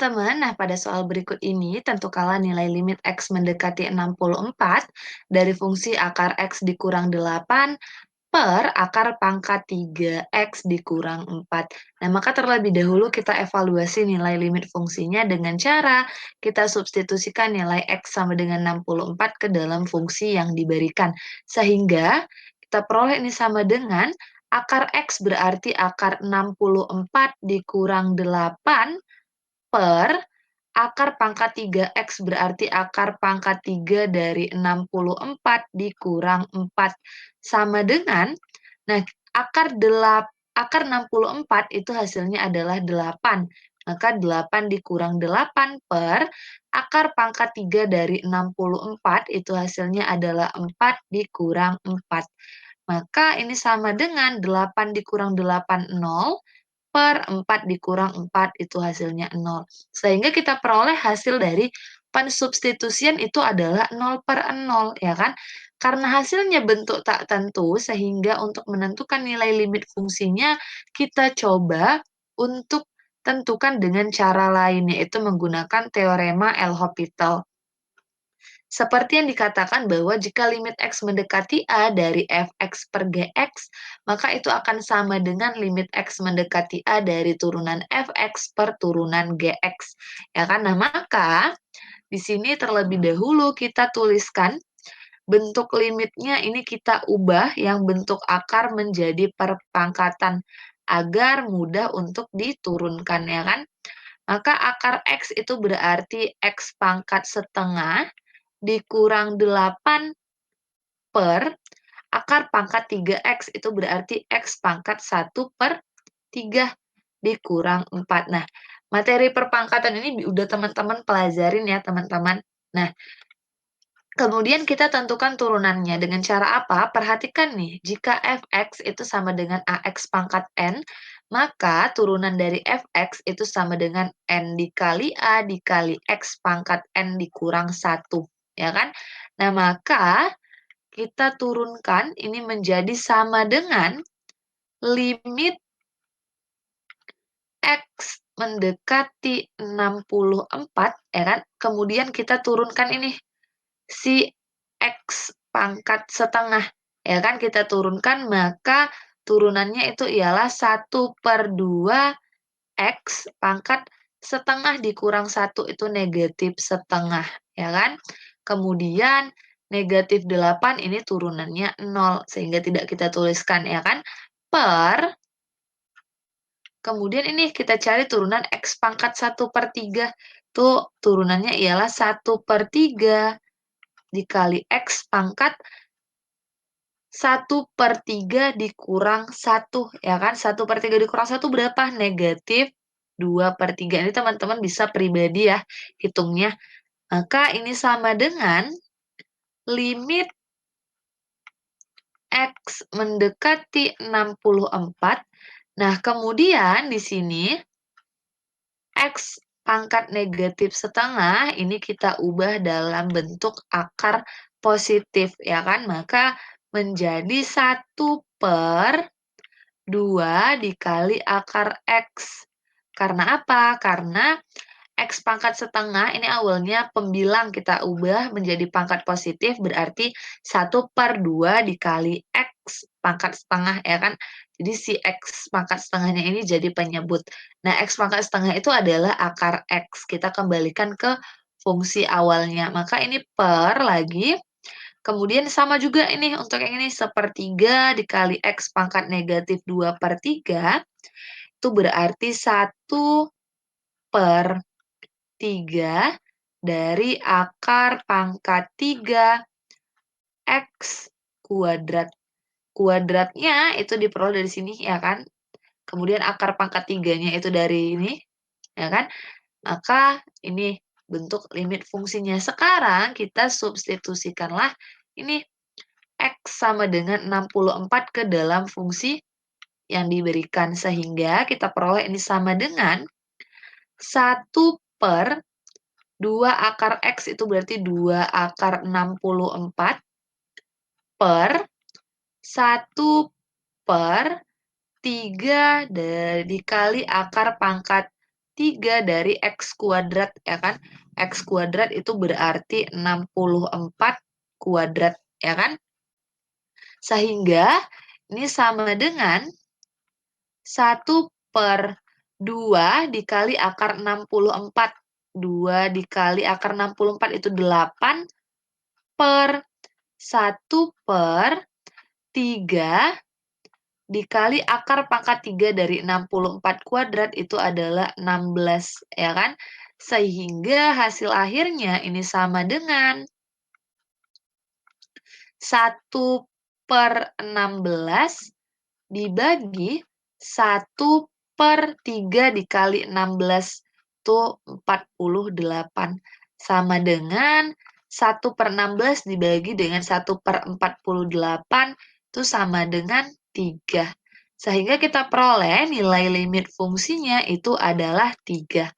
teman-teman, nah pada soal berikut ini tentukanlah nilai limit X mendekati 64 dari fungsi akar X dikurang 8 per akar pangkat 3X dikurang 4. Nah, maka terlebih dahulu kita evaluasi nilai limit fungsinya dengan cara kita substitusikan nilai X sama dengan 64 ke dalam fungsi yang diberikan. Sehingga kita peroleh ini sama dengan akar X berarti akar 64 dikurang 8 per akar pangkat 3X berarti akar pangkat 3 dari 64 dikurang 4 sama dengan, nah akar 64 itu hasilnya adalah 8. Maka 8 dikurang 8 per akar pangkat 3 dari 64 itu hasilnya adalah 4 dikurang 4. Maka ini sama dengan 8 dikurang 8, 0, per 4 dikurang 4 itu hasilnya 0. Sehingga kita peroleh hasil dari pensubstitusian itu adalah 0 per 0, ya kan? Karena hasilnya bentuk tak tentu, sehingga untuk menentukan nilai limit fungsinya, kita coba untuk tentukan dengan cara lain, yaitu menggunakan teorema L'Hopital. Seperti yang dikatakan bahwa jika limit X mendekati A dari fx per gx, maka itu akan sama dengan limit X mendekati A dari turunan fx per turunan gx. Ya kan? Nah, maka di sini terlebih dahulu kita tuliskan bentuk limitnya ini kita ubah yang bentuk akar menjadi perpangkatan agar mudah untuk diturunkan, ya kan? Maka akar X itu berarti X pangkat setengah dikurang 8 per akar pangkat 3X itu berarti X pangkat 1 per 3 dikurang 4. Nah, materi perpangkatan ini udah teman-teman pelajarin ya, teman-teman. Nah, kemudian kita tentukan turunannya dengan cara apa? Perhatikan nih, jika fx itu sama dengan ax pangkat n, maka turunan dari fx itu sama dengan n dikali a dikali x pangkat n dikurang 1. Ya kan? Nah, maka kita turunkan ini menjadi sama dengan limit X mendekati 64, ya kan? Kemudian kita turunkan ini, si X pangkat setengah, ya kan? Kita turunkan, maka turunannya itu ialah 1 per 2 X pangkat setengah dikurang 1 itu negatif setengah, ya kan? Kemudian negatif 8 ini turunannya 0, sehingga tidak kita tuliskan, ya kan? Per, kemudian ini kita cari turunan X pangkat 1 per 3, tuh turunannya ialah 1 per 3 dikali X pangkat 1 per 3 dikurang 1, ya kan? 1 per 3 dikurang 1 berapa? Negatif 2 per 3. Ini teman-teman bisa pribadi ya hitungnya. Maka ini sama dengan limit X mendekati 64. Nah, kemudian di sini X pangkat negatif setengah ini kita ubah dalam bentuk akar positif, ya kan? Maka menjadi 1 per 2 dikali akar X. Karena apa? Karena X pangkat setengah ini awalnya pembilang kita ubah menjadi pangkat positif, berarti 1 per 2 dikali X pangkat setengah, ya kan? Jadi si X pangkat setengahnya ini jadi penyebut. Nah, X pangkat setengah itu adalah akar X. Kita kembalikan ke fungsi awalnya. Maka ini per lagi. Kemudian sama juga ini untuk yang ini, sepertiga dikali X pangkat negatif 2 per 3, itu berarti 1 per 3 dari akar pangkat 3 X kuadrat. Kuadratnya itu diperoleh dari sini, ya kan? Kemudian akar pangkat 3-nya itu dari ini, ya kan? Maka ini bentuk limit fungsinya. Sekarang kita substitusikanlah ini X sama dengan 64 ke dalam fungsi yang diberikan. Sehingga kita peroleh ini sama dengan 1 per 2 akar X itu berarti 2 akar 64 per 1 per 3 dikali akar pangkat 3 dari X kuadrat, ya kan? X kuadrat itu berarti 64 kuadrat, ya kan? Sehingga ini sama dengan 1/2 dikali akar 64. 2 dikali akar 64 itu 8 per 1/3 dikali akar pangkat 3 dari 64 kuadrat itu adalah 16, ya kan? Sehingga hasil akhirnya ini sama dengan 1/16 dibagi 1/3 dikali 16 itu 48. Sama dengan 1/16 dibagi dengan 1/48 itu sama dengan 3. Sehingga kita peroleh nilai limit fungsinya itu adalah 3.